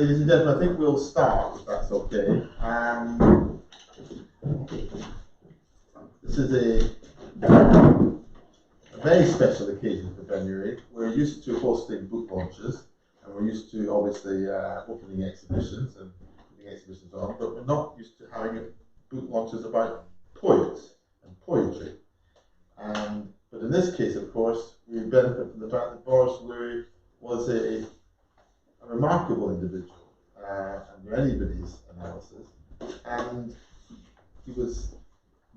Ladies and gentlemen, I think we'll start, if that's okay. This is a very special occasion for Ben Lurie. We're used to hosting book launches, and we're used to obviously opening exhibitions and putting exhibitions on, but we're not used to having book launches about poets and poetry. But in this case, of course, we benefit from the fact that Boris Lurie was a remarkable individual, under anybody's analysis, and he was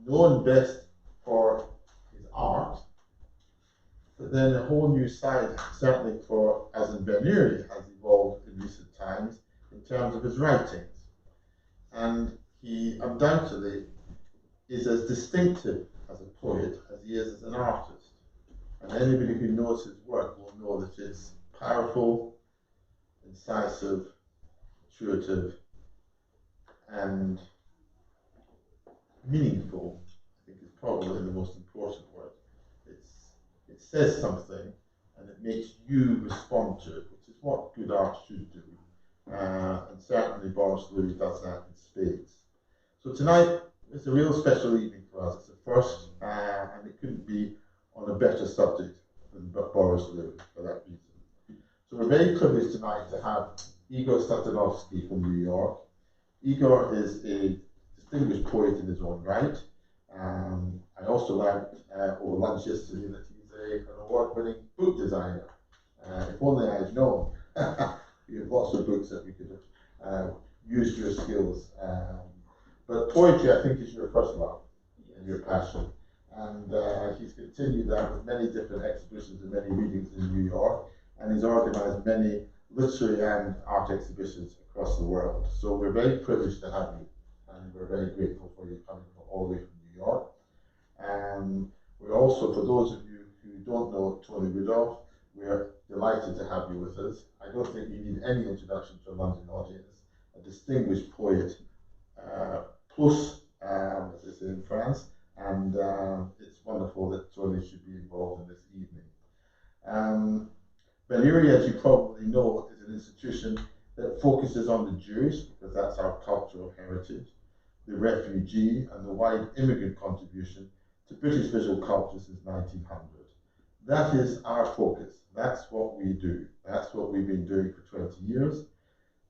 known best for his art, but then a whole new side, certainly for, as in Ben Lurie, has evolved in recent times in terms of his writings. And he undoubtedly is as distinctive as a poet as he is as an artist. And anybody who knows his work will know that it's powerful, incisive, intuitive, and meaningful. I think is probably the most important word. It says something and it makes you respond to it, which is what good art should do. And certainly Boris Lurie does that in spades. So tonight is a real special evening for us. It's the first, and it couldn't be on a better subject than Boris Lurie for that reason. So we're very privileged tonight to have Igor Satanovsky from New York. Igor is a distinguished poet in his own right. I also learned over lunch yesterday that he's an award-winning book designer. If only I had known. You have lots of books that we could have used your skills. But poetry, I think, is your first love and your passion. And he's continued that with many different exhibitions and many readings in New York. And he's organized many literary and art exhibitions across the world. So we're very privileged to have you. And we're very grateful for you coming all the way from New York. And we're also, for those of you who don't know Tony Rudolf, we're delighted to have you with us. I don't think you need any introduction to a London audience. A distinguished poet, plus, as they say in France, and it's wonderful that Tony should be involved in this evening. Ben Lurie, as you probably know, is an institution that focuses on the Jewish, because that's our cultural heritage, the refugee, and the wide immigrant contribution to British visual culture since 1900. That is our focus. That's what we do. That's what we've been doing for 20 years,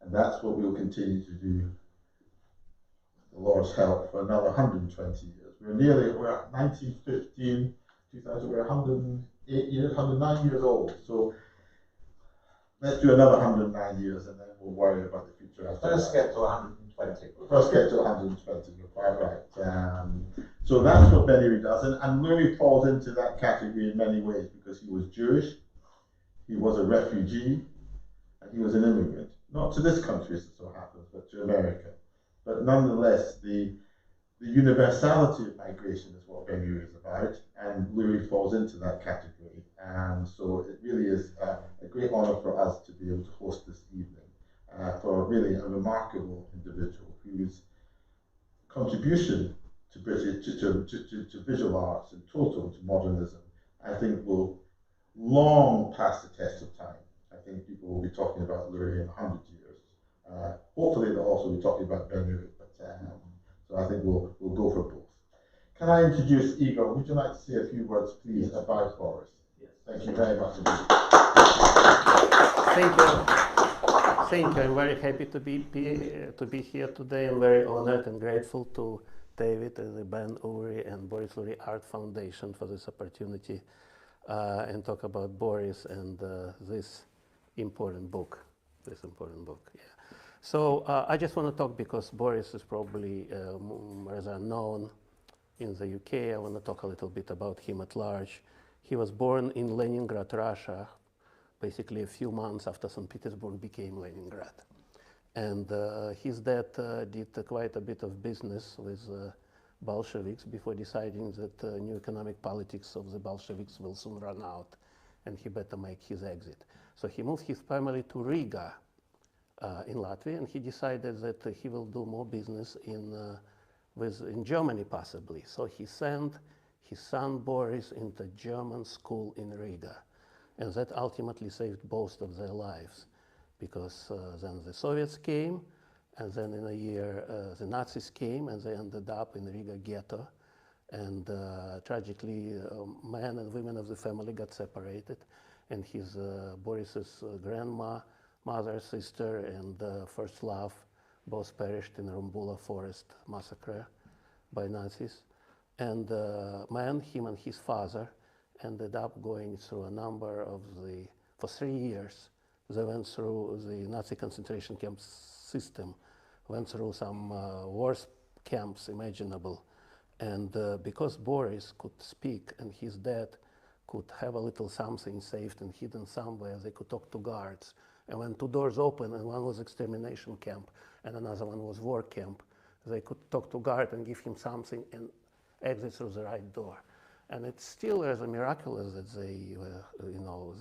and that's what we'll continue to do, with the Lord's help, for another 120 years. We're at 1915, 2000, we're 108 years, 109 years old. So let's do another 109 years and then we'll worry about the future after First get to 120. First get to 120, you're quite right. So that's what Ben Lurie does, and Lurie falls into that category in many ways because he was Jewish, he was a refugee, and he was an immigrant. Not to this country, as it so happens, but to America. But nonetheless, the universality of migration is what Ben Lurie is about, and Lurie falls into that category. And so it really is a great honor for us to be able to host this evening for really a remarkable individual whose contribution to British, to visual arts in total, to modernism, I think will long pass the test of time. I think people will be talking about Lurie in 100 years. Hopefully they'll also be talking about Ben Lurie, but so I think we'll go for both. Can I introduce Igor? Would you like to say a few words, please, about Boris? Yes. Thank you very much indeed. Thank you. Thank you. I'm very happy to be here today. I'm very honored and grateful to David and the Ben Lurie and Boris Lurie Art Foundation for this opportunity and talk about Boris and this important book. Yeah. So I just want to talk because Boris is probably rather known in the UK. I want to talk a little bit about him at large. He was born in Leningrad, Russia, basically a few months after St. Petersburg became Leningrad. And his dad did quite a bit of business with Bolsheviks before deciding that new economic politics of the Bolsheviks will soon run out and he better make his exit. So he moved his family to Riga in Latvia, and he decided that he will do more business in Germany possibly. So he sent his son Boris into German school in Riga. And that ultimately saved both of their lives, because then the Soviets came, and then in a year the Nazis came, and they ended up in Riga Ghetto. And tragically, men and women of the family got separated, and his Boris's grandma, mother, sister, and first love both perished in Rumbula forest massacre by Nazis. And man, him and his father, ended up going through a number of for 3 years, they went through the Nazi concentration camp system, went through some worst camps imaginable. And because Boris could speak and his dad could have a little something saved and hidden somewhere, they could talk to guards. And when two doors open, and one was extermination camp and another one was war camp, they could talk to guard and give him something and exit through the right door. And it's still as a miraculous that they,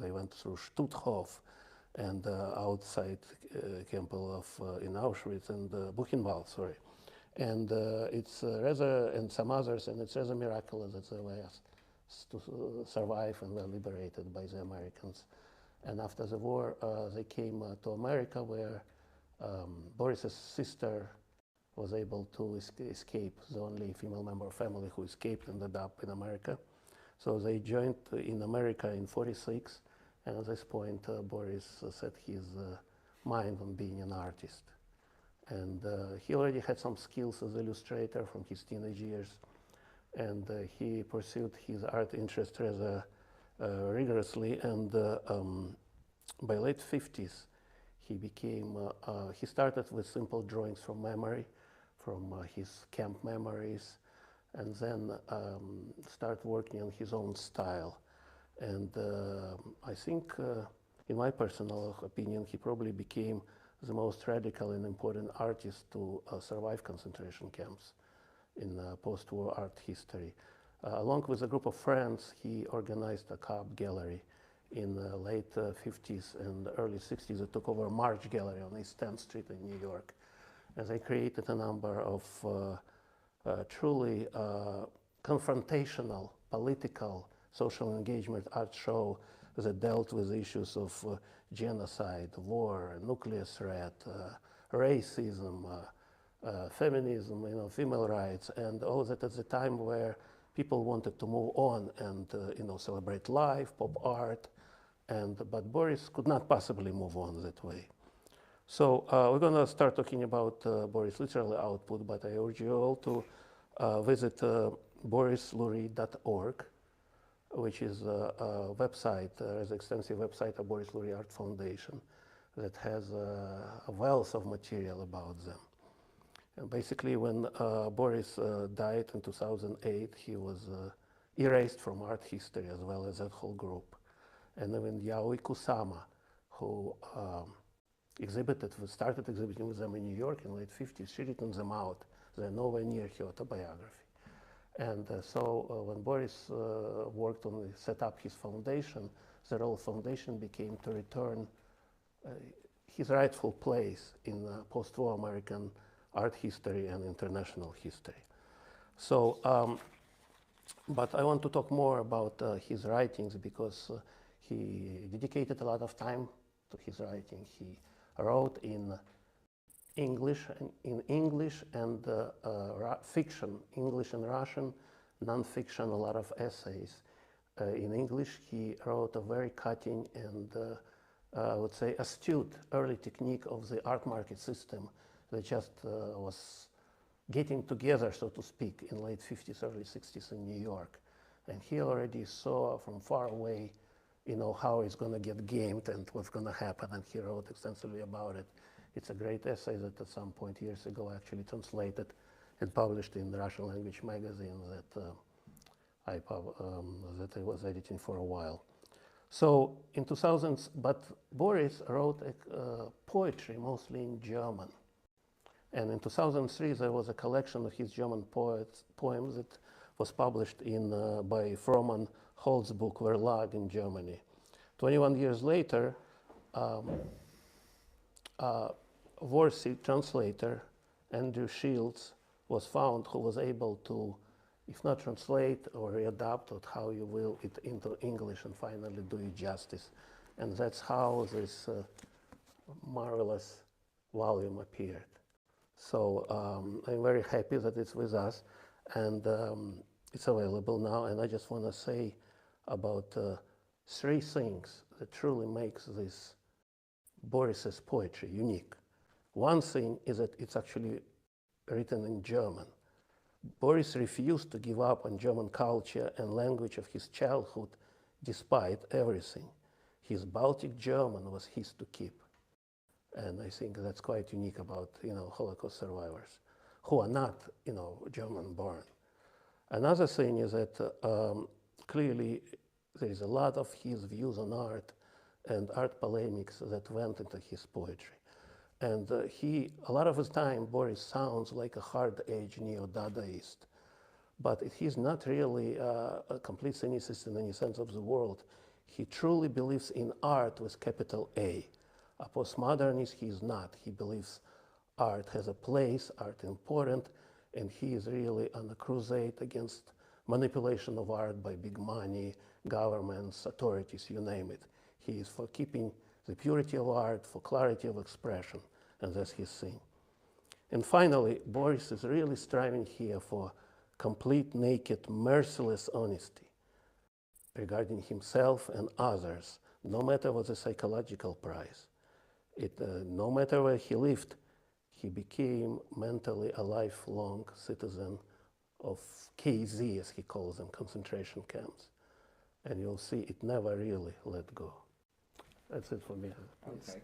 they went through Stutthof and outside camp in Auschwitz and Buchenwald, sorry. And it's rather, and some others, and it's rather miraculous that they were to survive and were liberated by the Americans. And after the war, they came to America, where Boris's sister was able to escape. The only female member of family who escaped ended up in America. So they joined in America in '46, and at this point, Boris set his mind on being an artist. And he already had some skills as an illustrator from his teenage years, and he pursued his art interest rather rigorously. And by late '50s, he started with simple drawings from memory, from his camp memories, and then started working on his own style. And I think, in my personal opinion, he probably became the most radical and important artist to survive concentration camps in post-war art history. Along with a group of friends, he organized a cab gallery in the late '50s and early '60s. They took over March Gallery on East 10th Street in New York. And they created a number of truly confrontational, political, social engagement art show that dealt with issues of genocide, war, nuclear threat, racism, feminism, female rights, and all that at the time where people wanted to move on and celebrate life, pop art, but Boris could not possibly move on that way. So we're going to start talking about Boris' literary output, but I urge you all to visit borislurie.org, which is a website, an extensive website of Boris Lurie Art Foundation that has a wealth of material about them. And basically, when Boris died in 2008, he was erased from art history as well as that whole group. And then Yaoi Kusama, who started exhibiting with them in New York in the late '50s, she written them out. They're nowhere near her autobiography. And so when Boris worked on set up his foundation, the whole foundation became to return his rightful place in post-war American art history and international history. So, but I want to talk more about his writings because he dedicated a lot of time to his writing. He wrote in English and fiction, English and Russian, non-fiction, a lot of essays. In English, he wrote a very cutting and I would say astute early technique of the art market system that just was getting together, so to speak, in late '50s, early '60s in New York. And he already saw from far away, how it's going to get gamed and what's going to happen, and he wrote extensively about it. It's a great essay that at some point years ago actually translated and published in the Russian language magazine that I was editing for a while. So in 2000s, but Boris wrote poetry mostly in German. And in 2003, there was a collection of his German poems that was published by Frohman Holzbuch Verlag in Germany. 21 years later, Warsi translator Andrew Shields was found, who was able to, if not translate or readapt it, how you will, it into English and finally do it justice. And that's how this marvelous volume appeared. So I'm very happy that it's with us, and it's available now. And I just want to say about three things that truly makes this Boris's poetry unique. One thing is that it's actually written in German. Boris refused to give up on German culture and language of his childhood despite everything. His Baltic German was his to keep. And I think that's quite unique about, Holocaust survivors who are not, German born. Another thing is that clearly there is a lot of his views on art and art polemics that went into his poetry. And a lot of his time, Boris sounds like a hard-edged neo-Dadaist, but he's not really a complete cynicist in any sense of the word. He truly believes in art with capital A. A postmodernist, he is not. He believes art has a place, art important, and he is really on a crusade against manipulation of art by big money, governments, authorities, you name it. He is for keeping the purity of art, for clarity of expression, and that's his thing. And finally, Boris is really striving here for complete, naked, merciless honesty regarding himself and others, no matter what the psychological price. No matter where he lived, he became mentally a lifelong citizen of KZ, as he calls them, concentration camps. And you'll see it never really let go. That's it for me. Okay.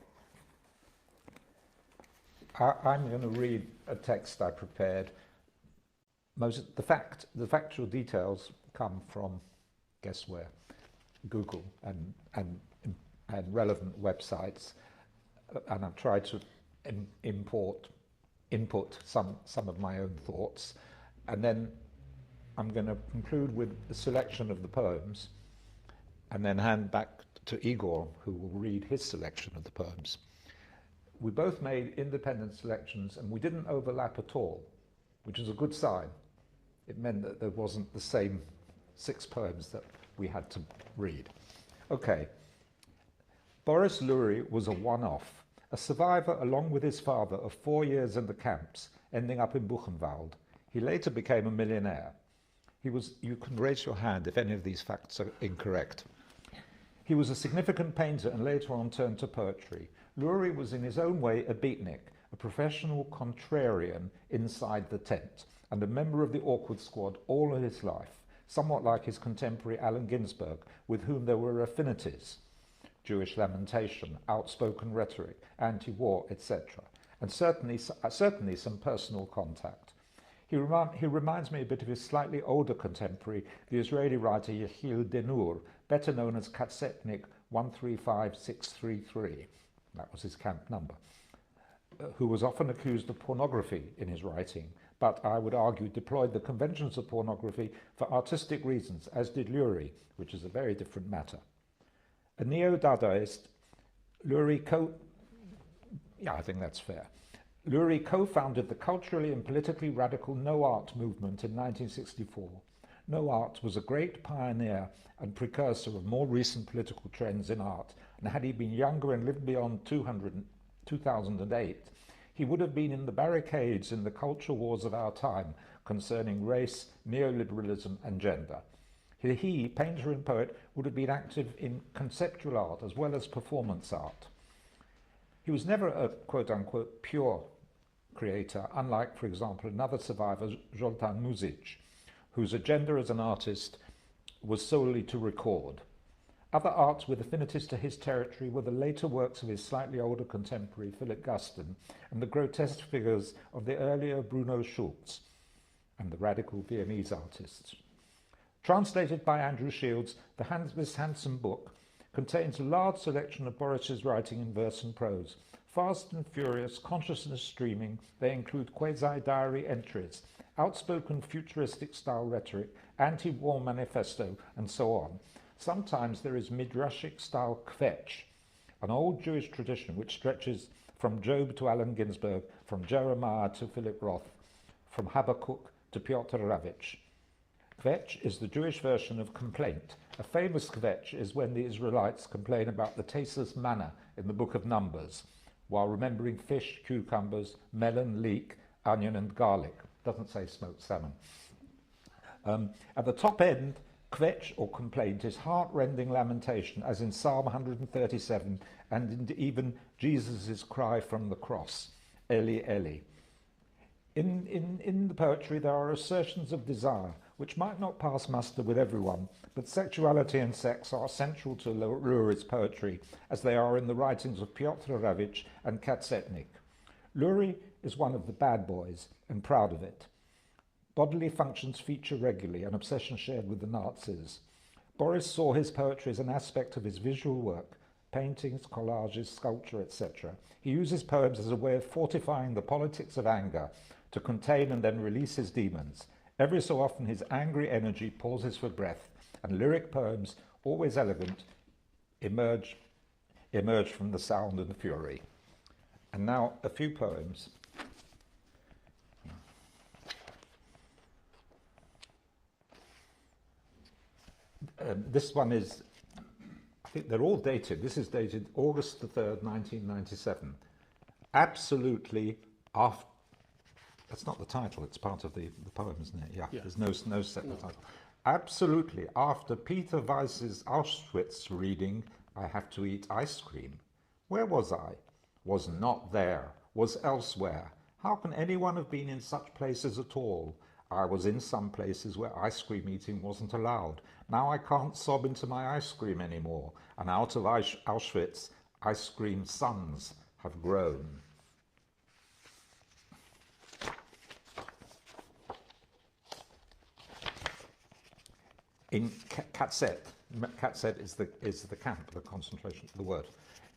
I'm going to read a text I prepared. The factual details come from, guess where? Google and relevant websites. And I've tried to input some of my own thoughts, and then I'm going to conclude with a selection of the poems, and then hand back to Igor, who will read his selection of the poems. We both made independent selections, and we didn't overlap at all, which is a good sign. It meant that there wasn't the same 6 poems that we had to read. Okay. Boris Lurie was a one-off, a survivor along with his father of 4 years in the camps, ending up in Buchenwald. He later became a millionaire. You can raise your hand if any of these facts are incorrect. He was a significant painter and later on turned to poetry. Lurie was in his own way a beatnik, a professional contrarian inside the tent, and a member of the awkward squad all of his life, somewhat like his contemporary Allen Ginsberg, with whom there were affinities. Jewish lamentation, outspoken rhetoric, anti-war, etc., and certainly some personal contact. He reminds me a bit of his slightly older contemporary, the Israeli writer Yechiel Denur, better known as Katsetnik 135633, that was his camp number, who was often accused of pornography in his writing, but I would argue deployed the conventions of pornography for artistic reasons, as did Lurie, which is a very different matter. A neo-Dadaist, Lurie co-founded the culturally and politically radical No Art movement in 1964. No Art was a great pioneer and precursor of more recent political trends in art, and had he been younger and lived beyond 2008, he would have been in the barricades in the culture wars of our time concerning race, neoliberalism, and gender. He, painter and poet, would have been active in conceptual art as well as performance art. He was never a quote-unquote pure creator, unlike, for example, another survivor, Zoltan Muzic, whose agenda as an artist was solely to record. Other arts with affinities to his territory were the later works of his slightly older contemporary, Philip Guston, and the grotesque figures of the earlier Bruno Schulz and the radical Viennese artists. Translated by Andrew Shields, this handsome book contains a large selection of Boris's writing in verse and prose. Fast and furious, consciousness streaming, they include quasi-diary entries, outspoken futuristic-style rhetoric, anti-war manifesto, and so on. Sometimes there is midrashic-style kvetch, an old Jewish tradition which stretches from Job to Allen Ginsberg, from Jeremiah to Philip Roth, from Habakkuk to Piotr Ravitch. Kvetch is the Jewish version of complaint. A famous kvetch is when the Israelites complain about the tasteless manna in the book of Numbers. while remembering fish, cucumbers, melon, leek, onion and garlic. Doesn't say smoked salmon. At the top end, kvetch or complaint is heart-rending lamentation, as in Psalm 137 and even Jesus' cry from the cross, Eli, Eli. In the poetry there are assertions of desire, which might not pass muster with everyone, but sexuality and sex are central to Lurie's poetry, as they are in the writings of Piotr Ravich and Katsetnik. Lurie is one of the bad boys, and proud of it. Bodily functions feature regularly, an obsession shared with the Nazis. Boris saw his poetry as an aspect of his visual work, paintings, collages, sculpture, etc. He uses poems as a way of fortifying the politics of anger, to contain and then release his demons. Every so often his angry energy pauses for breath, and lyric poems, always elegant, emerge from the sound and fury. And now a few poems. This one is, I think they're all dated. This is dated August the 3rd, 1997. Absolutely after. That's not the title, it's part of the poem, isn't it? Yeah. There's no separate title. Absolutely, after Peter Weiss's Auschwitz reading, I have to eat ice cream. Where was I? Was not there, was elsewhere. How can anyone have been in such places at all? I was in some places where ice cream eating wasn't allowed. Now I can't sob into my ice cream anymore, and out of Auschwitz, ice cream sons have grown. In Katzet is the camp, the concentration, the word.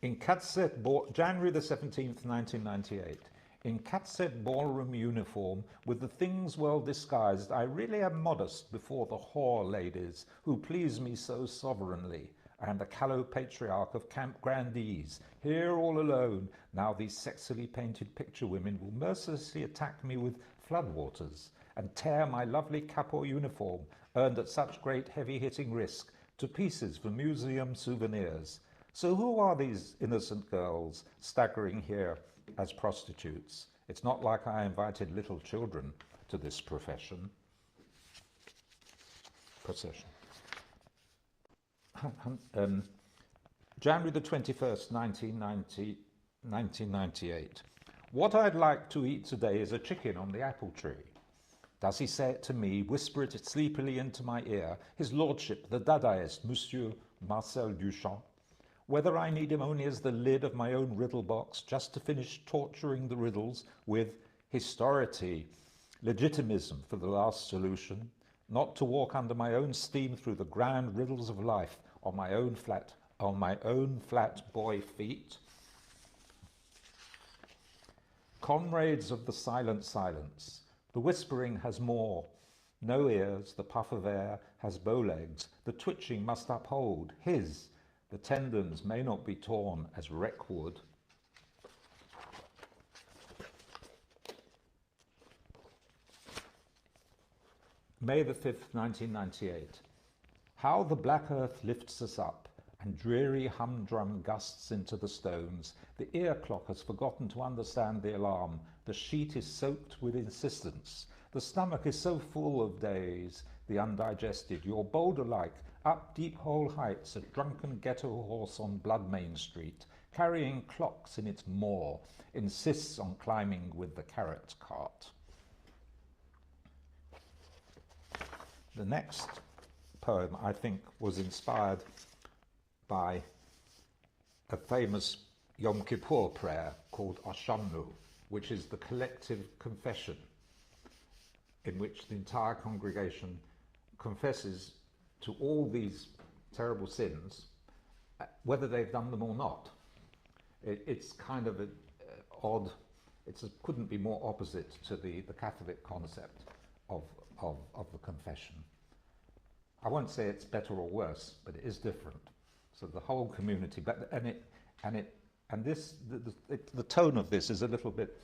In Katzet, January the 17th, 1998, in Katzet ballroom uniform, with the things well disguised, I really am modest before the whore ladies who please me so sovereignly. I am the callow patriarch of Camp Grandees, here all alone. Now these sexily painted picture women will mercilessly attack me with floodwaters and tear my lovely capo uniform, earned at such great heavy-hitting risk, to pieces for museum souvenirs. So who are these innocent girls staggering here as prostitutes? It's not like I invited little children to this procession. January the 21st, 1998. What I'd like to eat today is a chicken on the apple tree. Does he say it to me, whisper it sleepily into my ear, his lordship, the Dadaist, Monsieur Marcel Duchamp? Whether I need him only as the lid of my own riddle box, just to finish torturing the riddles with histority, legitimism for the last solution, not to walk under my own steam through the grand riddles of life on my own flat boy feet. Comrades of the silent silence, the whispering has more. No ears, the puff of air has bow legs, the twitching must uphold his. The tendons may not be torn as wreck wood. May the 5th, 1998. How the black earth lifts us up, and dreary humdrum gusts into the stones. The ear clock has forgotten to understand the alarm. The sheet is soaked with insistence. The stomach is so full of days, the undigested. Your boulder-like, up deep hole heights, a drunken ghetto horse on Blood Main Street, carrying clocks in its maw, insists on climbing with the carrot cart. The next poem, I think, was inspired by a famous Yom Kippur prayer called Ashamnu, which is the collective confession in which the entire congregation confesses to all these terrible sins, whether they've done them or not. It's kind of odd, couldn't be more opposite to the Catholic concept of the confession. I won't say it's better or worse, but it is different. So the whole community, the tone of this is a little bit.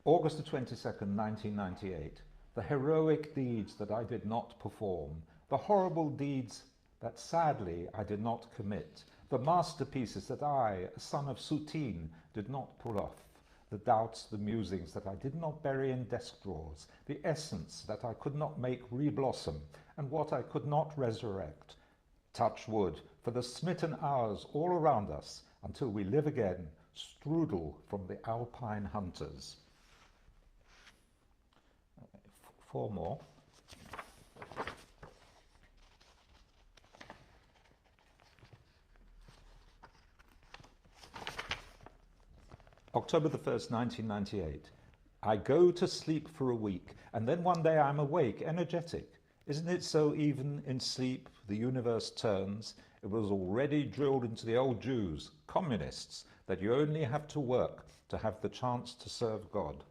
August the 22nd, 1998. The heroic deeds that I did not perform, the horrible deeds that sadly I did not commit, the masterpieces that I, a son of Soutine, did not pull off, the doubts, the musings that I did not bury in desk drawers, the essence that I could not make re-blossom, and what I could not resurrect. Touch wood, for the smitten hours all around us, until we live again, strudel from the Alpine hunters. 4 more. October the 1st, 1998. I go to sleep for a week, and then one day I'm awake, energetic. Isn't it so even in sleep the universe turns? It was already drilled into the old Jews, communists, that you only have to work to have the chance to serve God.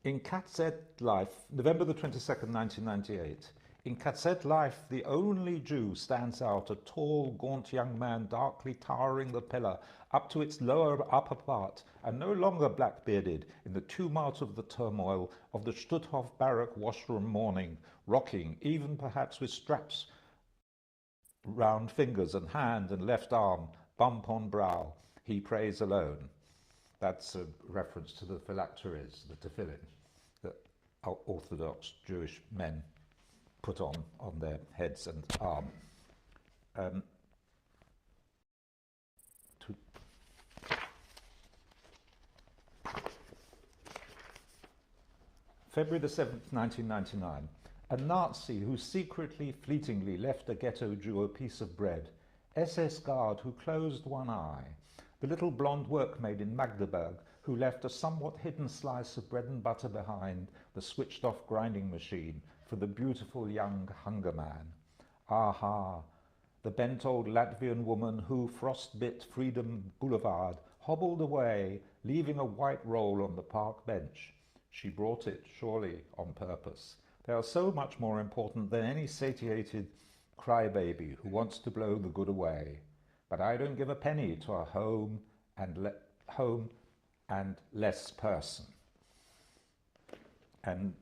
In KZ Life, November the 22nd, 1998. In KZ Life, the only Jew stands out, a tall, gaunt young man, darkly towering the pillar up to its lower upper part, and no longer black-bearded in the tumult of the turmoil of the Stutthof barrack washroom morning, rocking, even perhaps with straps round fingers and hand and left arm, bump on brow. He prays alone. That's a reference to the phylacteries, the tefillin, that Orthodox Jewish men put on their heads and arm. February the 7th, 1999. A Nazi who secretly, fleetingly left a ghetto Jew a piece of bread. SS guard who closed one eye. The little blonde workmaid in Magdeburg who left a somewhat hidden slice of bread and butter behind the switched-off grinding machine for the beautiful young hunger man. Aha, the bent old Latvian woman who, frostbit Freedom Boulevard, hobbled away, leaving a white roll on the park bench. She brought it, surely, on purpose. They are so much more important than any satiated crybaby who wants to blow the good away. But I don't give a penny to a home and less person. And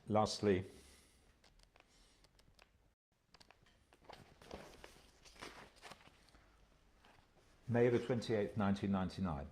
lastly, May the 28th, 1999.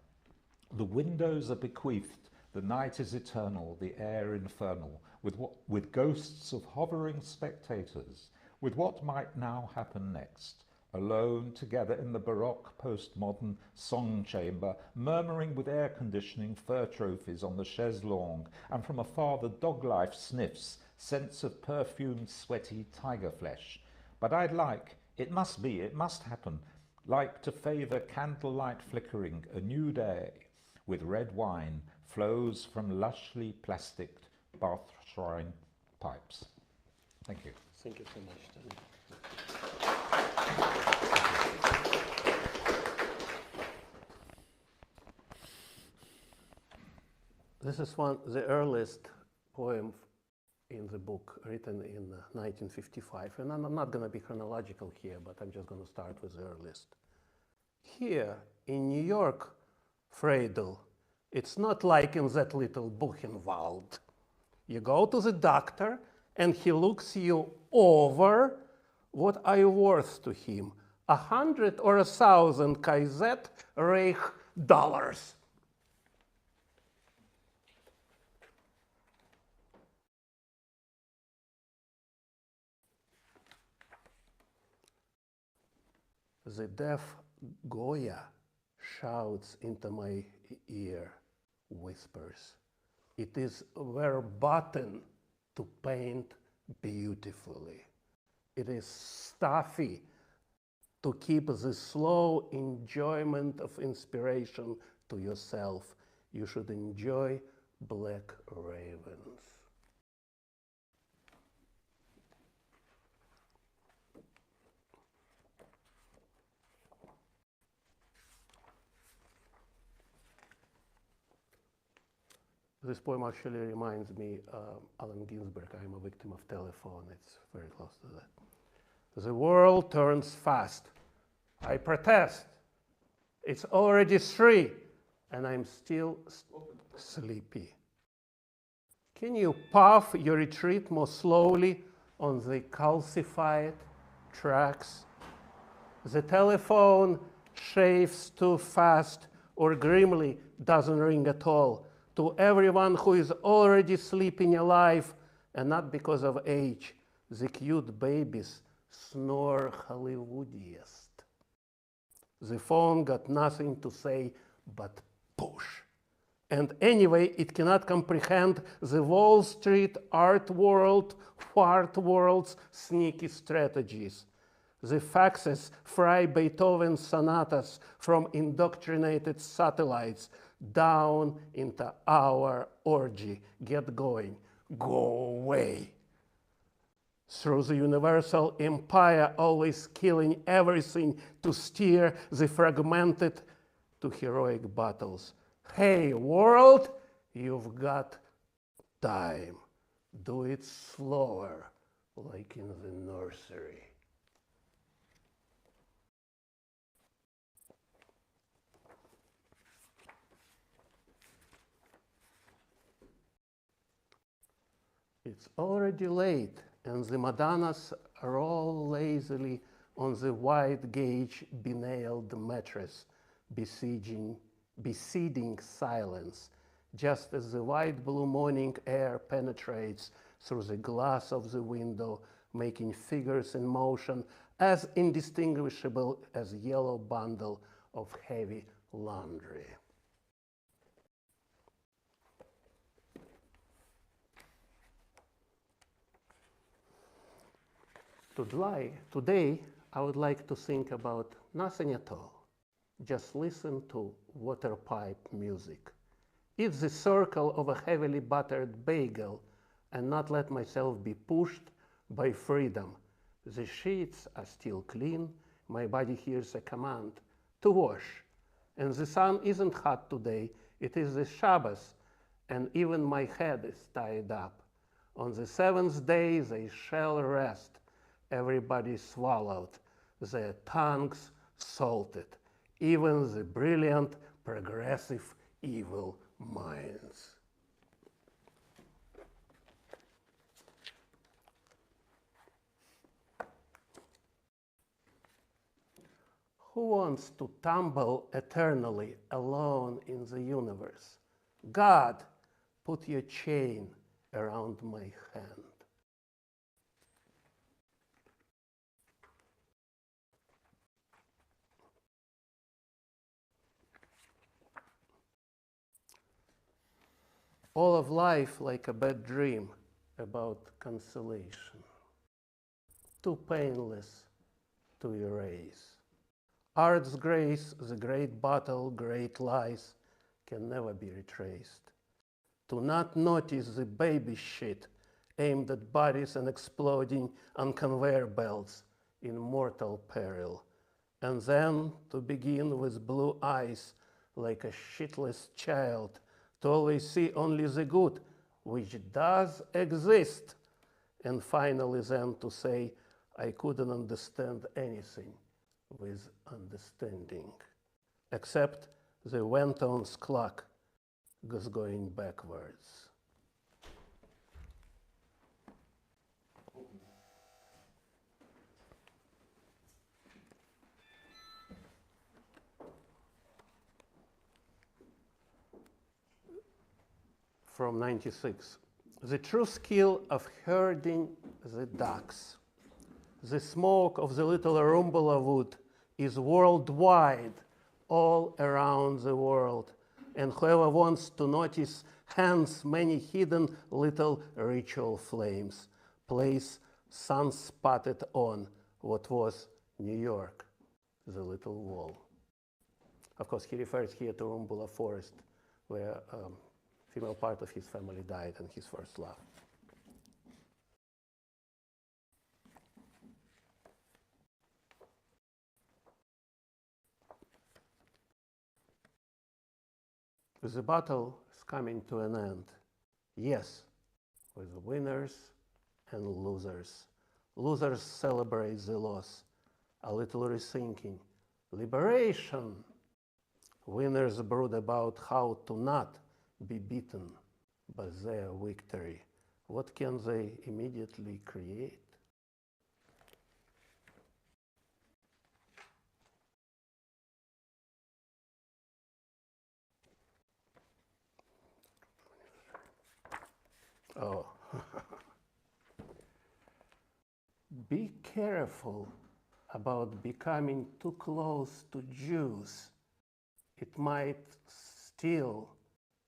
The windows are bequeathed, the night is eternal, the air infernal, with ghosts of hovering spectators, with what might now happen next. Alone together in the Baroque postmodern song chamber, murmuring with air conditioning fur trophies on the chaise longue, and from afar the dog life sniffs, scents of perfumed, sweaty tiger flesh. But I'd like, it must be, it must happen, like to favour candlelight flickering, a new day, with red wine flows from lushly plasticed bath shrine pipes. Thank you. Thank you so much, Stanley. This is the earliest poem in the book, written in 1955. And I'm not going to be chronological here, but I'm just going to start with the earliest. Here in New York, Friedel, it's not like in that little Buchenwald. You go to the doctor and he looks you over. What are you worth to him? 100 or 1,000 Kaiser Reich dollars. The deaf Goya shouts into my ear, whispers, "It is verboten to paint beautifully. It is stuffy to keep the slow enjoyment of inspiration to yourself. You should enjoy black ravens." This poem actually reminds me of Allen Ginsberg. I'm a victim of telephone. It's very close to that. The world turns fast. I protest. It's already 3 and I'm still sleepy. Can you puff your retreat more slowly on the calcified tracks. The telephone shaves too fast or grimly doesn't ring at all to everyone who is already sleeping alive, and not because of age. The cute babies snore Hollywoodiest. The phone got nothing to say but push. And anyway, it cannot comprehend the Wall Street art world, fart world's sneaky strategies. The faxes fry Beethoven's sonatas from indoctrinated satellites down into our orgy. Get going. Go away. Through the universal empire, always killing everything to steer the fragmented to heroic battles. Hey, world, you've got time. Do it slower, like in the nursery. It's already late, and the Madonnas roll lazily on the wide gauge benailed mattress, besieging silence, just as the white blue morning air penetrates through the glass of the window, making figures in motion as indistinguishable as yellow bundle of heavy laundry. Today, I would like to think about nothing at all. Just listen to water pipe music. Eat the circle of a heavily buttered bagel and not let myself be pushed by freedom. The sheets are still clean. My body hears a command to wash. And the sun isn't hot today. It is the Shabbos, and even my head is tied up. On the seventh day, they shall rest. Everybody swallowed, their tongues salted, even the brilliant, progressive, evil minds. Who wants to tumble eternally alone in the universe? God, put your chain around my hand. All of life like a bad dream about consolation, too painless to erase. Art's grace, the great battle, great lies, can never be retraced. To not notice the baby shit aimed at bodies and exploding on conveyor belts in mortal peril, and then to begin with blue eyes like a shitless child, to always see only the good, which does exist, and finally then to say, I couldn't understand anything with understanding, except the Wenton's clock was going backwards. From 96. The true skill of herding the ducks. The smoke of the little arumbula wood is worldwide, all around the world. And whoever wants to notice hence many hidden little ritual flames, place sun-spotted on what was New York, the little wall. Of course, he refers here to Arumbula Forest, where female part of his family died and his first love. The battle is coming to an end. Yes, with winners and losers. Losers celebrate the loss, a little rethinking. Liberation! Winners brood about how to not be beaten by their victory. What can they immediately create? Oh. Be careful about becoming too close to Jews. It might still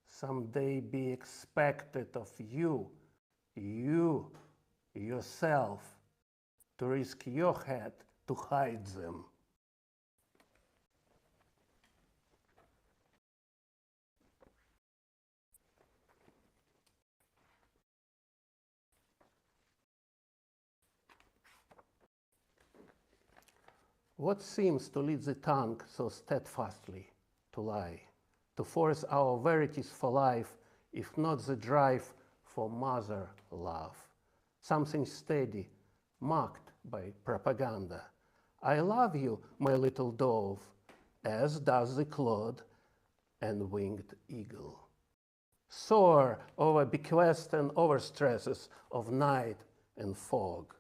someday be expected of you yourself, to risk your head to hide them. What seems to lead the tongue so steadfastly to lie, to force our verities for life, if not the drive for mother love? Something steady, marked by propaganda. I love you, my little dove, as does the clod and winged eagle. Soar over bequests and overstresses of night and fog.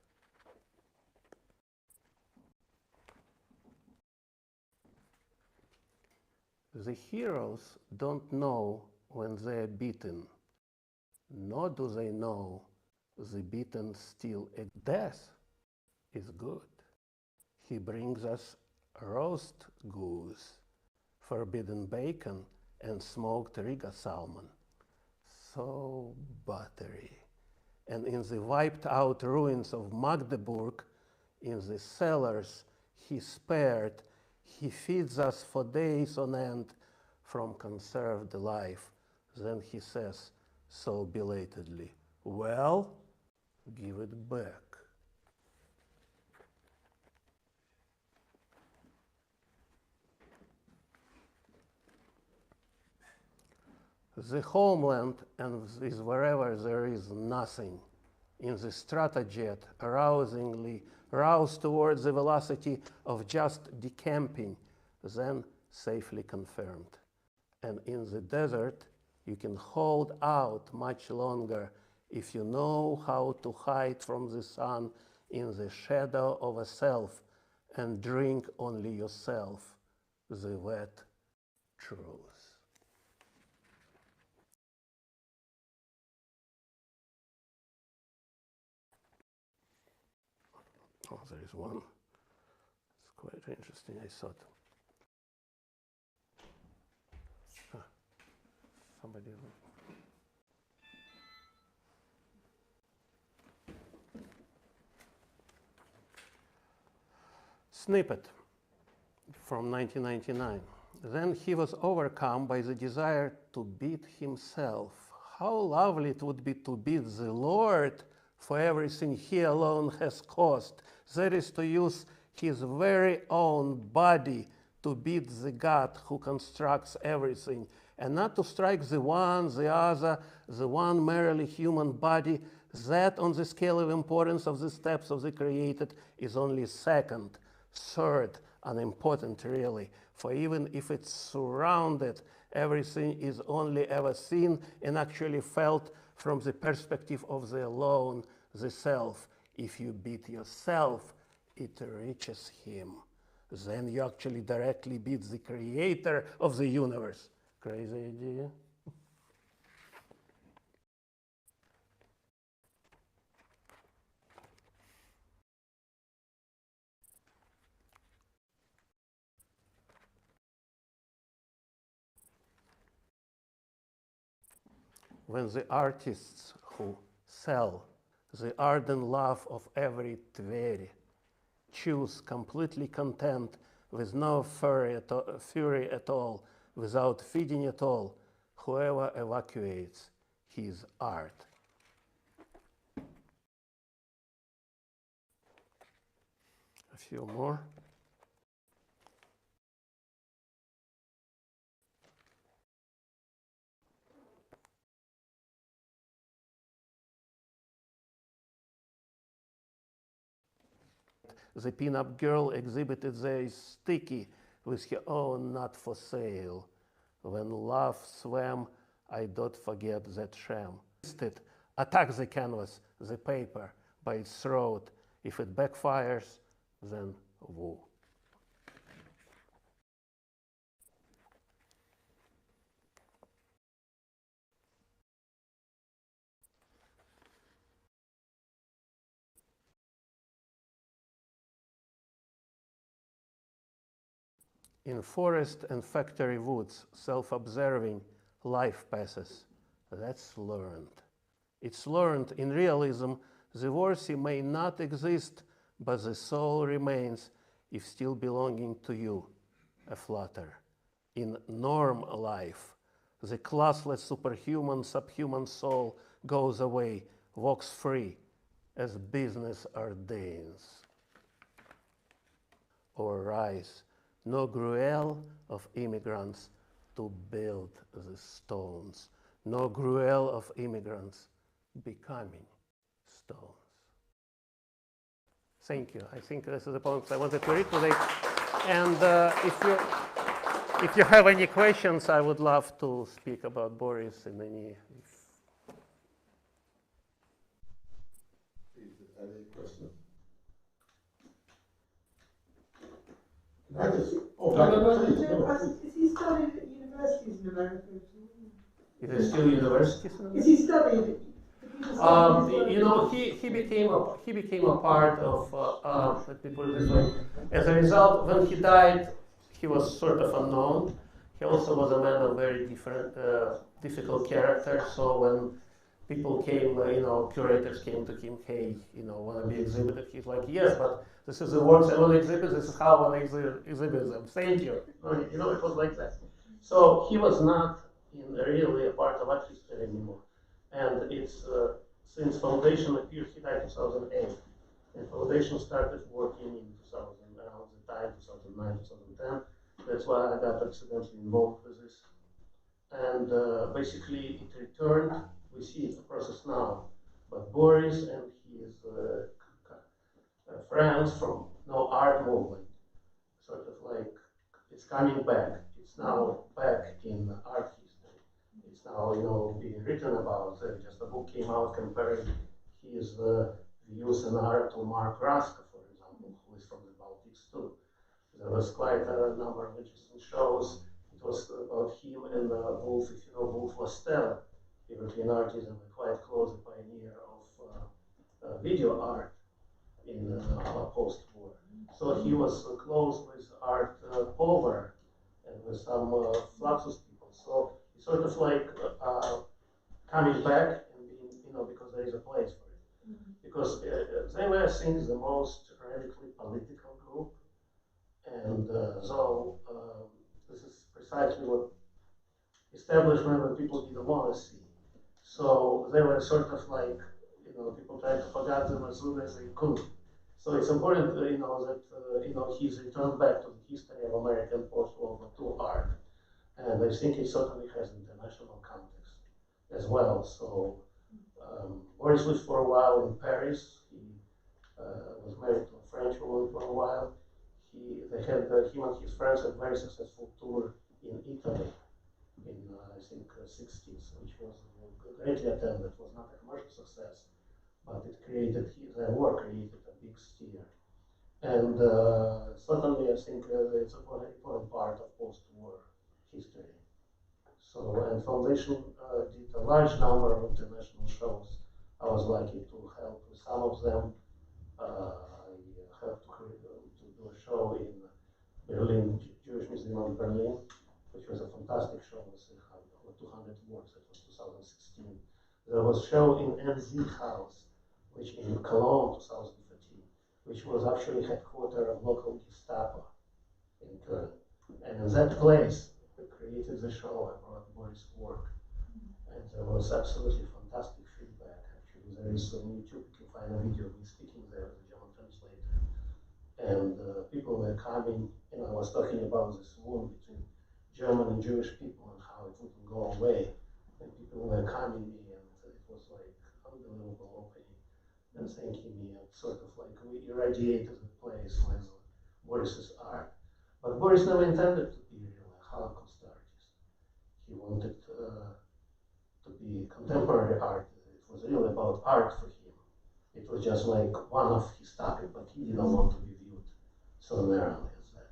The heroes don't know when they're beaten, nor do they know the beaten still exists. Death is good. He brings us roast goose, forbidden bacon, and smoked Riga salmon. So buttery. And in the wiped out ruins of Magdeburg, in the cellars he spared, he feeds us for days on end from conserved life. Then he says, so belatedly, well, give it back. The homeland is wherever there is nothing. In the stratojet, arousingly roused towards the velocity of just decamping, then safely confirmed. And in the desert, you can hold out much longer if you know how to hide from the sun in the shadow of a self and drink only yourself, the wet truth. Oh, there is one. It's quite interesting, I thought. Somebody. Snippet from 1999. Then he was overcome by the desire to beat himself. How lovely it would be to beat the Lord for everything he alone has caused. That is to use his very own body to beat the God who constructs everything, and not to strike the one, the other, the one merely human body. That on the scale of importance of the steps of the created is only second, third, unimportant really. For even if it's surrounded, everything is only ever seen and actually felt from the perspective of the alone, the self. If you beat yourself, it reaches him. Then you actually directly beat the creator of the universe. Crazy idea? When the artists who sell the ardent love of every Tveri choose completely content with no fury at all, without feeding at all, whoever evacuates his art. A few more. The pin-up girl exhibited there is sticky with her own not for sale. When love swam, I don't forget that sham. Attack the canvas, the paper, by its throat. If it backfires, then woo. In forest and factory woods, self-observing life passes. That's learned. It's learned in realism. The worthy may not exist, but the soul remains if still belonging to you, a flutter. In norm life, the classless superhuman subhuman soul goes away, walks free, as business ordains. Or rise, no gruel of immigrants to build the stones, no gruel of immigrants becoming stones. Thank you. I think this is the poems I wanted to read today. And if you have any questions, I would love to speak about Boris in any. Any questions? I just, oh, no. Is he studied at universities in America? Is there still universities? Is he studied? You know, he became a part of. Let me put it this way. As a result, when he died, he was sort of unknown. He also was a man of very difficult character. So when people came, curators came to him, hey, want to be exhibited? He's like, yes, but this is the works I want to exhibit. This is how I want to exhibit them. Thank you. It was like that. So he was not really a part of art history anymore. And it's since Foundation appeared, he died in 2008. And Foundation started working in 2000, around the time 2009, 2010. That's why I got accidentally involved with this. And basically, it returned. We see the process now. But Boris and his friends from No Art Movement, sort of like, it's coming back. It's now back in art history. It's now, being written about. Just a book came out comparing his views in art to Mark Raska, for example, who is from the Baltics too. There was quite a number of interesting shows. It was about him and Wolf. If you know Wolf Lastel, European artist and quite close pioneer of video art in post-war. So he was close with art Pover and with some Fluxus people. So it's sort of like coming back and being, because there is a place for it. Because they were, I think, the most radically political group. And so this is precisely what establishment and people didn't want to see. So they were sort of like, people tried to forget them as soon as they could. So it's important, that he's returned back to the history of American post-World War II art, and I think it certainly has international context as well. So Boris lived for a while in Paris. He was married to a French woman for a while. Him and his friends had a very successful tour in Italy in, I think, 60s, which was greatly attended. It was not a commercial success, but it created, their work created a big stir. And certainly, I think it's an important part of post-war history. So, and Foundation did a large number of international shows. I was lucky to help with some of them. I helped to do a show in Berlin, Jewish Museum of Berlin, which was a fantastic show with over 200 works. It was 2016. There was a show in NZ House, which in Cologne, 2013, which was actually headquarters of local Gestapo in Köln. And in that place, we created the show. I brought Boris' work, and there was absolutely fantastic feedback. Actually, there is on YouTube, you can find a video of me speaking there with a German translator. And people were coming, I was talking about this wound between German and Jewish people and how it wouldn't go away. And people were coming me, and it was like unbelievable opening and thanking me. And sort of like we irradiated the place with Boris's art. But Boris never intended to be really a Holocaust artist. He wanted to be contemporary art. It was really about art for him. It was just like one of his topics, but he didn't want to be viewed so narrowly as that.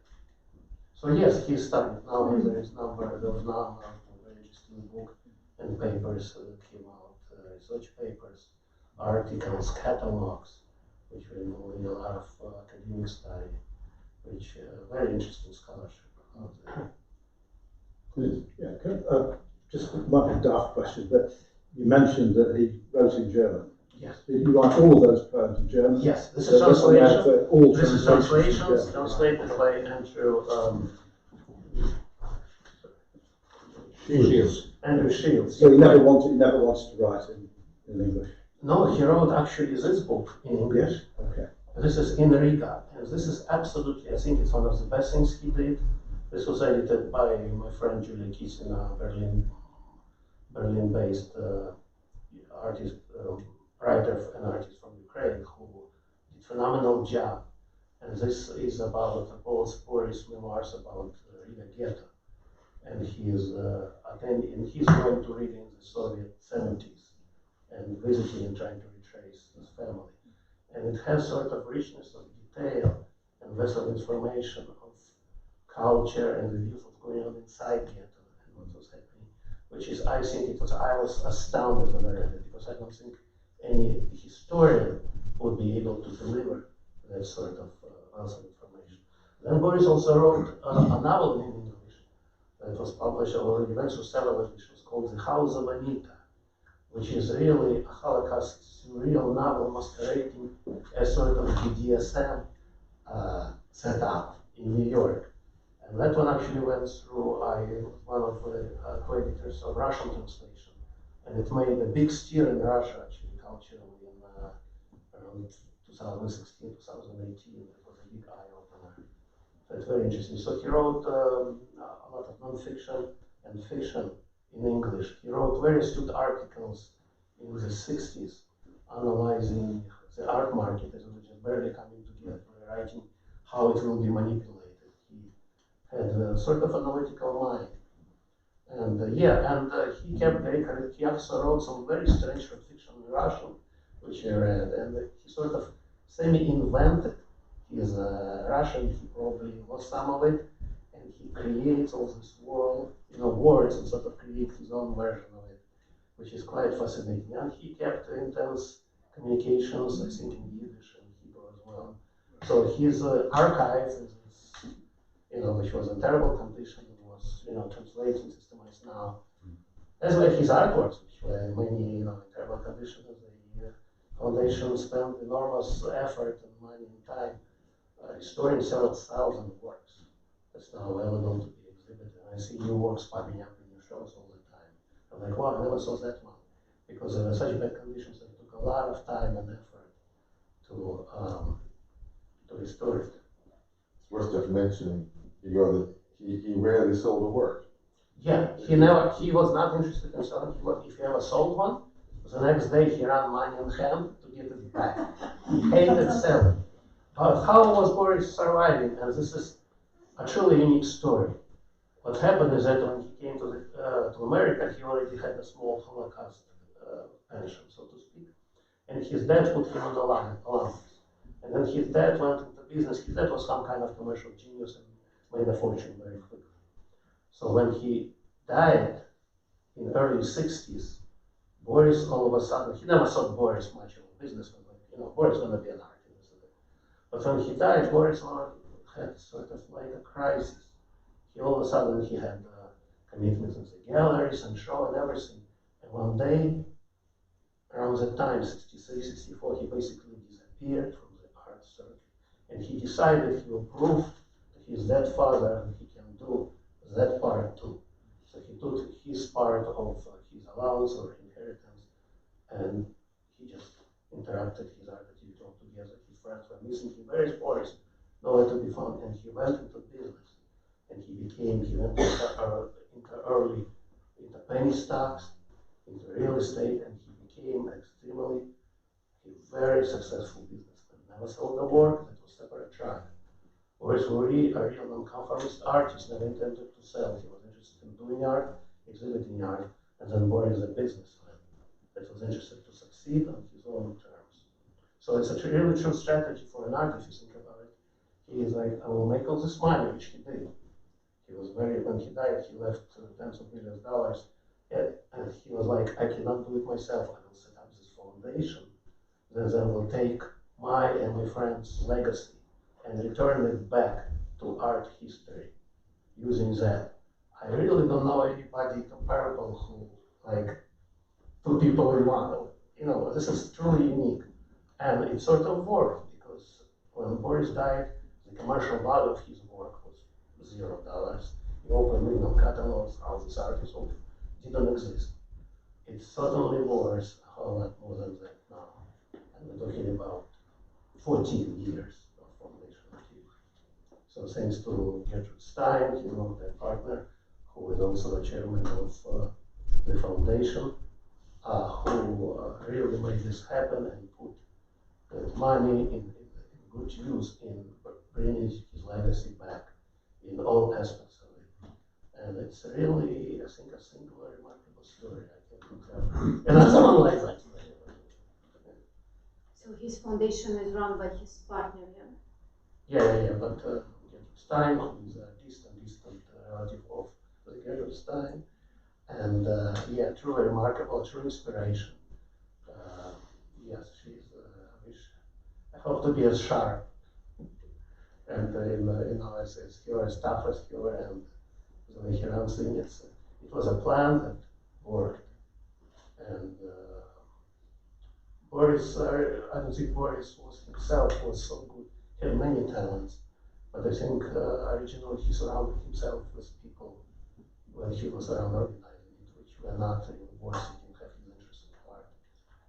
So yes, he studied. Now there was now a very interesting book and papers came out, research papers, articles, catalogs, which were involving a lot of academic study, which very interesting scholarship. Please, yeah, just might be a daft question, but you mentioned that he wrote in German. Yes. Did you write all those poems in German? Yes, this is translation. All this is translations translations translated by Andrew Shields. So he never wanted to write in English. No, he wrote actually this book in English. Yes. Okay. This is in Riga, and this is absolutely, I think it's one of the best things he did. This was edited by my friend Julia Kisina, Berlin-based artist, writer and artist from Ukraine, who did phenomenal job. And this is about Boris memoirs about Riga Ghetto, and he's going to Riga in the Soviet 70s and visiting and trying to retrace his family. And it has sort of richness of detail and vessel information of culture and the views of going on inside ghetto and what was happening, which is, I was astounded when I read it, because I don't think any historian would be able to deliver that sort of wealth of information. Then Boris also wrote a novel in English that was published already, went through several editions, called The House of Anita, which is really a Holocaust surreal novel masquerading as sort of BDSM setup in New York. And that one actually went through one of the co-editors of Russian translation. And it made a big stir in Russia, actually, culturally, in around 2016, 2018. It was a big eye-opener. So it's very interesting. So he wrote a lot of non-fiction and fiction in English. He wrote very astute articles in the 60s, analyzing the art market as it was just barely coming together, writing how it will be manipulated. He had a sort of analytical mind. And he kept he also wrote some very strange fiction in Russian, which I read, and he sort of semi-invented his Russian. He probably was some of it, and he creates all this world, words, and sort of creates his own version of it, which is quite fascinating. And he kept intense communications, I think, in Yiddish and Hebrew as well. So his archive is, which was a terrible condition, it was, translated, systemized now. As well his artworks, which were many, in terrible conditions. The foundation spent enormous effort and money and time restoring several thousand works. That's now available to be exhibited. And I see new works popping up in new shows all the time. I'm like, wow, I never saw that one. Because in such bad conditions, it took a lot of time and effort to restore it. It's worth just mentioning, that he rarely sold a work. Yeah, he was not interested in selling. If he ever sold one, the next day he ran money in hand to get it back. He hated selling. But how was Boris surviving? And this is a truly unique story. What happened is that when he came to America, he already had a small Holocaust pension, so to speak. And his dad put him on the allowance. And then his dad went into business. His dad was some kind of commercial genius and made a fortune very quickly. So when he died in the early 60s, Boris all of a sudden, he never thought Boris much of a businessman, Boris was going to be an artist. But when he died, Boris had sort of like a crisis. All of a sudden he had commitments in the galleries and show and everything. And one day, around that time, 63, 64, he basically disappeared from the art circuit. And he decided he will prove to his dead father that he can do that part too. So he took his part of his allowance or inheritance, and he just interrupted his art activity altogether. His friends were missing him. Where is Boris? Nowhere to be found. And he went into business. And he went into penny stocks, into real estate, and he became extremely very successful businessman. Never sold a work, that was separate track. Boris Lurie, a real non-conformist artist, never intended to sell. He was interested in doing art, exhibiting art, and then Boris, a businessman that was interested to succeed on his own terms. So it's a really true strategy for an artist, if you think about it. He is like, I will make all this money, which he did. He was when he died, he left tens of millions of dollars. And he was like, I cannot do it myself. I will set up this foundation. Then I will take my and my friend's legacy and return it back to art history using that. I really don't know anybody comparable who, like, two people in one. You know, this is truly unique. And it sort of worked, because when Boris died, the commercial value of his work was $0. You open, you know, catalogs, how this artist didn't exist. It's certainly worth a whole lot more than that now. And we're talking about 14 years of formation of it. So thanks to Gertrude Stein, you know, their partner, who is also the chairman of the foundation, who really made this happen and put that money in good use in bringing his legacy back in all aspects of it. And it's really, I think, a singular, remarkable story. I can't have another one like that. So his foundation is run by his partner, yeah? Yeah, but Gertrude Stein, who is a distant relative of Gertrude Stein, and yeah, truly remarkable, true inspiration. Yes, she's, I hope to be as sharp and you know, as her, as tough as her, and the way he runs things. It was a plan that worked. And Boris, I don't think Boris himself was so good. He had many talents, but I think originally he surrounded himself with people when he was around organizing it, which were not in war seeking, have his interest in part.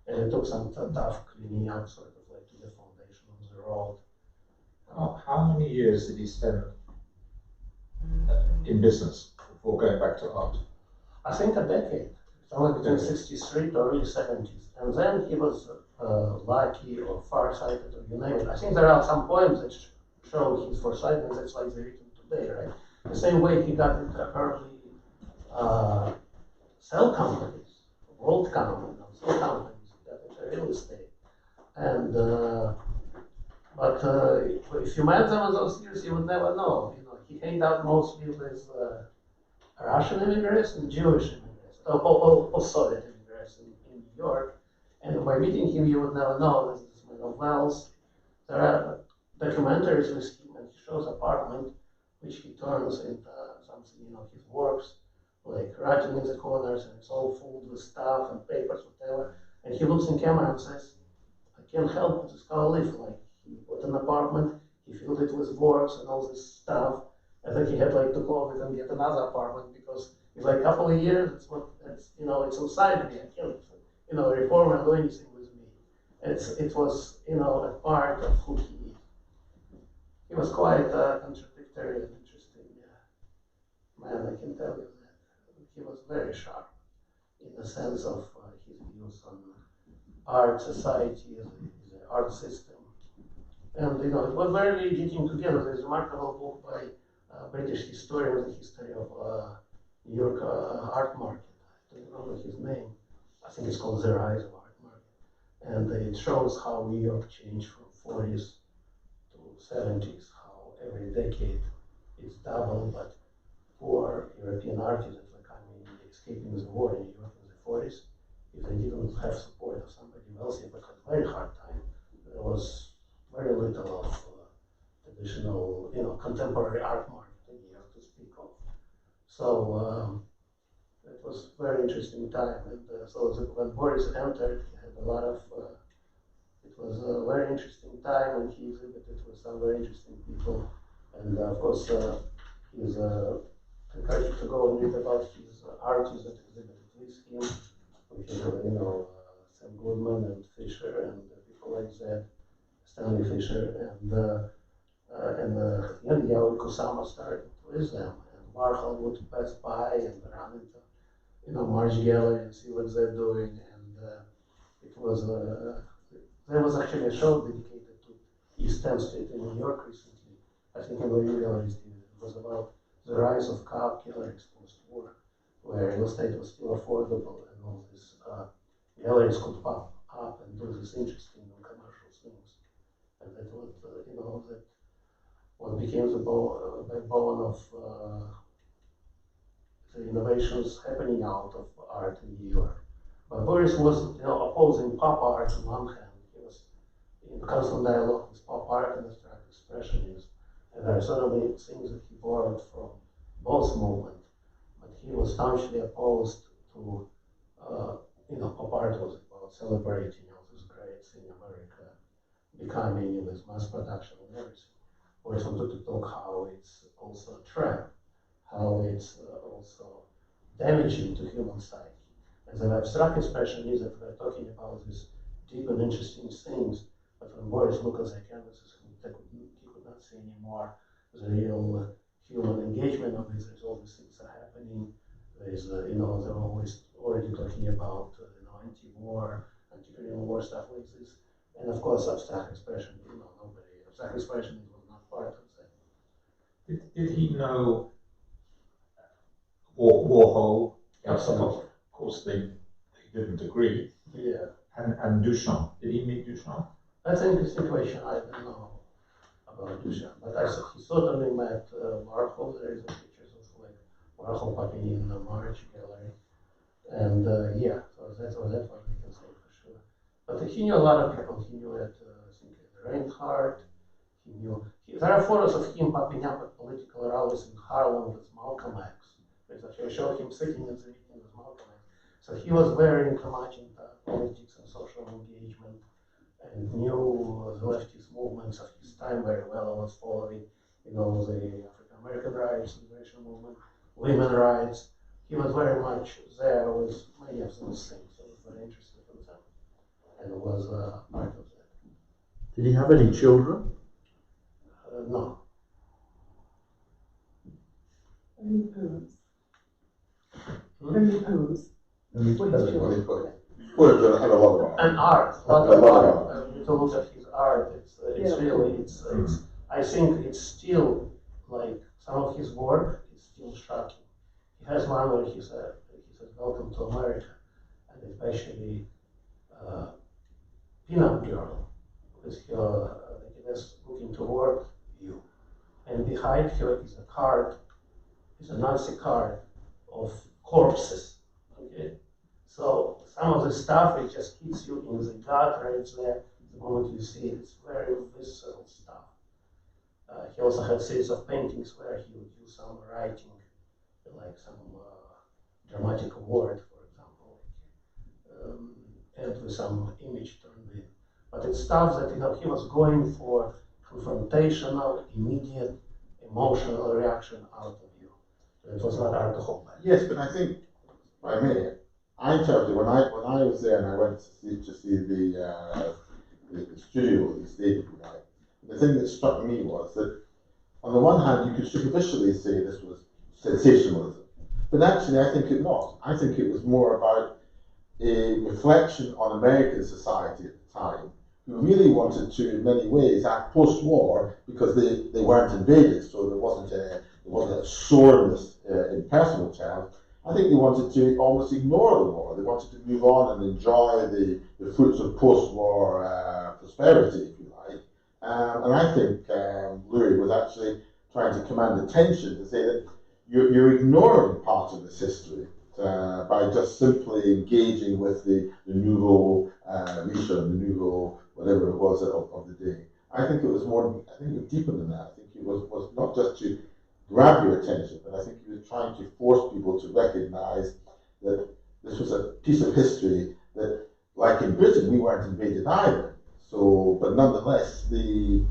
And it took some tough cleaning up, sort of like to the foundation of the road. How many years did he spend in business before going back to art? I think a decade, somewhere between 63 to early 70s. And then he was lucky or farsighted, or you name it. I think there are some poems that show his foresightedness. That's like they're written today, right? The same way he got into early cell companies, WorldCom, cell companies, he got into real estate. And but if you met them in those years, you would never know. You know, he hanged out mostly with Russian immigrants and Jewish immigrants, Soviet immigrants in New York. And by meeting him, you would never know. There's this man of Wells. There are documentaries with him, and he shows apartment, which he turns into something, you know, his works, like writing in the corners, and it's all full with stuff and papers, whatever. And he looks in camera and says, I can't help but just how I live. Like, he bought an apartment, he filled it with works and all this stuff, and then he had like to close it and get another apartment, because it's like a couple of years, it's you know, it's inside me. I can't, you know, reform and do anything with me. It was, you know, a part of who he is. He was quite contradictory and interesting man, I can tell you that. He was very sharp in the sense of his views on art, society, the art system. And, you know, it was very getting together. There's a remarkable book by a British historian with the history of New York art market. I don't remember his name. I think it's called The Rise of Art Market. And it shows how New York changed from 40s to 70s, how every decade it's doubled, but for European artists that were coming, escaping the war in New York in the 40s, if they didn't have support of somebody wealthy but had a very hard time, there was very little of traditional, you know, contemporary art market in New York to speak of. So it was a very interesting time. And so when Boris entered, he had a lot of, it was a very interesting time, and he exhibited with some very interesting people. And of course, he's encouraged to go and read about his artists that exhibited with him, which is, you know, Sam Goodman and Fisher and people like that, Stanley Fisher, and Yao Kusama started with them, and Warhol would pass by and run into, you know, March Gallery and see what they're doing, and it was there was actually a show dedicated to East 10th Street in New York recently. I think in the galleries did it. It was about the rise of cab galleries post-war, where real estate was still affordable, and all these galleries could pop up and do these interesting commercial things. And that was, you know, that what became the backbone of the innovations happening out of art in New York. But Boris was, you know, opposing pop art on one hand. He was in constant dialogue with pop art and abstract expressionism. And there are certainly things that he borrowed from both movements, but he was staunchly opposed to, pop art was about celebrating all these greats in America, becoming with mass production and everything. Boris wanted to talk how it's also a trap, how it's also damaging to human psyche. And the abstract expression is that we're talking about these deep and interesting things, but when Boris looked at the canvases, he could not see anymore the real human engagement of it. There's all these things are happening. There's, they're always already talking about, anti-war, anti-Korean War, stuff like this. And of course, abstract expression, abstract expression was not part of that. Did he know Warhol? Absolutely. Of course, they didn't agree. Yeah. And Duchamp. Did he meet Duchamp? That's an interesting question. I don't know about Duchamp, but he certainly met Warhol. There is pictures of like Warhol popping in the March Gallery, and so that's what we can say for sure. But he knew a lot of people. He knew I think Reinhardt. He knew. There are photos of him popping up at political rallies in Harlem with Malcolm X. I showed him sitting in the meeting with Malcolm X. So he was very into politics and social engagement, and knew the leftist movements of his time very well. I was following, the African American rights, liberation movement, women's rights. He was very much there with many of those things. So I was very interested in them, and was part of that. Did he have any children? No. Only poems. Only poems. Well, had a lot of art. And art, a lot of art. To look at his art, it's I think it's still like some of his work is still shocking. He has one where he says, "Welcome to America," and it's basically pin-up girl with her, that's looking toward you, and behind her is a card, is a Nazi card of corpses. Okay, so some of the stuff it just hits you in the gut right there. The moment you see it, it's very visceral stuff. He also had a series of paintings where he would use some writing, like some dramatic word, for example, and with some image turned in. But it's stuff that he was going for confrontational, immediate, emotional reaction out of you. It was not art to hold back. Yes, but I think, I interpreted when I was there and I went to see the studio, the stage, the thing that struck me was that on the one hand you could superficially say this was sensationalism, but actually I think it not. I think it was more about a reflection on American society at the time, who really wanted to, in many ways, act post-war because they weren't invaded, so there wasn't a soreness in personal terms. I think they wanted to almost ignore the war. They wanted to move on and enjoy the fruits of post-war prosperity, if you like. And I think Lurie was actually trying to command attention to say that you're ignoring part of this history by just simply engaging with the nouveau riche, the nouveau whatever it was of the day. I think it was deeper than that. I think it was not just to grab your attention, but I think he was trying to force people to recognize that this was a piece of history that, like in Britain, we weren't invaded either. So, but nonetheless, we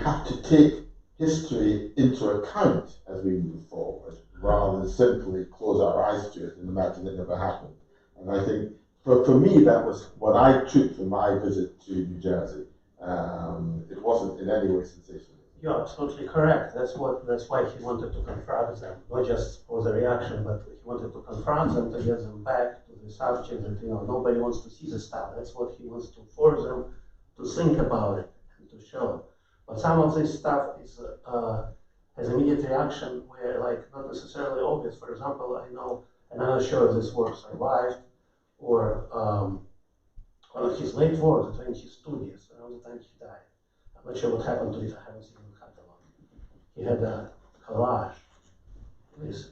have to take history into account as we move forward, rather than simply close our eyes to it and imagine it never happened. And I think, for me, that was what I took from my visit to New Jersey. It wasn't in any way sensational. You're absolutely correct. That's why he wanted to confront them, not just for the reaction, but he wanted to confront them to get them back to the subject that nobody wants to see the stuff. That's what he wants to force them to think about it and to show. But some of this stuff is has immediate reaction where not necessarily obvious. For example, I know, and I'm not sure if this work survived or his late work in his studios around the time he died. I'm not sure what happened to it. I haven't seen the catalog. He had a collage with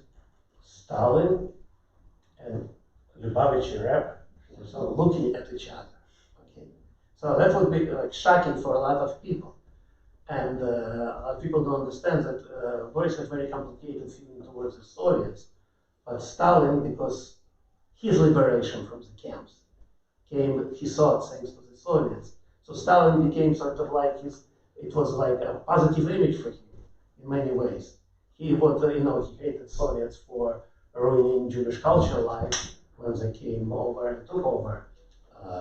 Stalin and Lubavitch rep, so looking at each other. Okay, so that would be shocking for a lot of people. And people don't understand that Boris had very complicated feeling towards the Soviets, but Stalin, because his liberation from the camps came, he thought, thanks to the Soviets. So Stalin became sort of like it was like a positive image for him in many ways. He would, he hated Soviets for ruining Jewish culture life when they came over and took over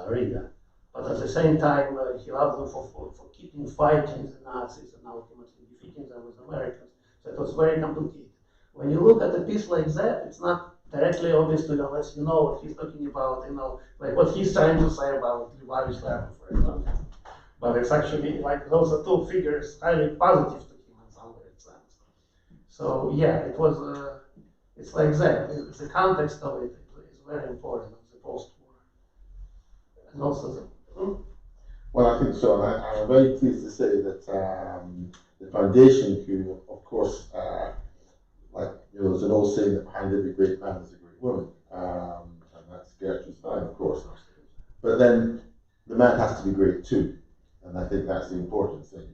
Riga. But at the same time, he loved them for keeping fighting the Nazis and ultimately defeating them with Americans. So it was very complicated. When you look at a piece like that, it's not directly obvious to you unless you know what he's talking about, like what he's trying to say about Lubavitch Latin, for example. But it's actually like those are two figures highly positive to him in some weird sense. So yeah, it was, it's like that. The context of it is very important of the post-war. And also Well, I think so, and I'm very pleased to say that the foundation, who, of course, there's an old saying that behind every great man is a great woman, and that's Gertrude Stein, of course. But then the man has to be great too, and I think that's the important thing.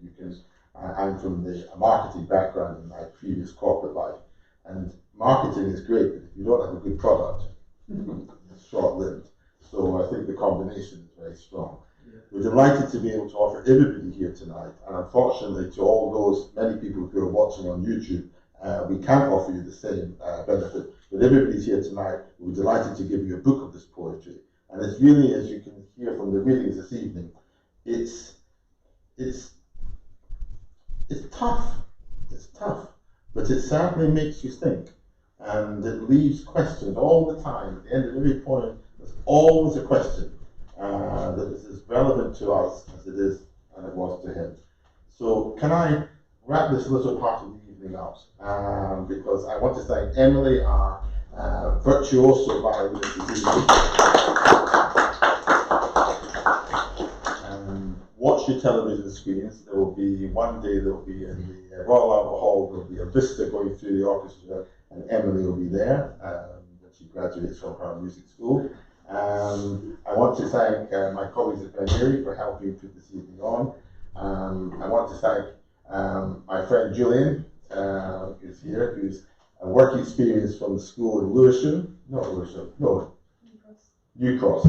I'm from a marketing background in my previous corporate life, and marketing is great, but if you don't have a good product, it's short-lived. So I think the combination is very strong. We're delighted to be able to offer everybody here tonight, and unfortunately to all those many people who are watching on YouTube, we can't offer you the same benefit, but everybody's here tonight. We're delighted to give you a book of this poetry, and it's really, as you can hear from the readings this evening, it's tough, but it certainly makes you think, and it leaves questions all the time. At the end of every poem, there's always a question that is as relevant to us as it is and it was to him. So can I wrap this little part of the evening up? Because I want to thank Emily, our virtuoso violinist this evening. Watch your television screens. There will be one day there will be in the Royal Albert Hall, there will be a vista going through the orchestra, and Emily will be there when she graduates from her music school. I want to thank my colleagues at Pennings for helping put this evening on. I want to thank my friend Julian, who's here, who's a work experience from the school in New Cross.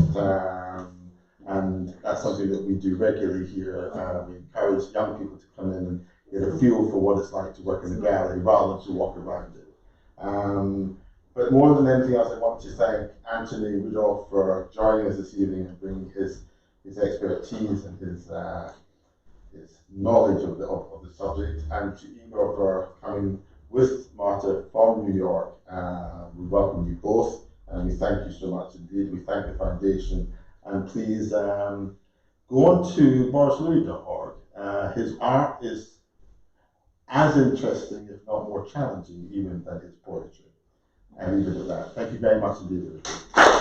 And that's something that we do regularly here. We encourage young people to come in and get a feel for what it's like to work in the gallery rather than to walk around it. But more than anything else, I want to thank Anthony Rudolf for joining us this evening and bringing his expertise and his knowledge of the subject, and to Igor for coming with Marta from New York. We welcome you both, and we thank you so much indeed. We thank the foundation, and please go on to borislurie.org. His art is as interesting, if not more challenging, even than his poetry. And leave it at that. Thank you very much indeed, everybody.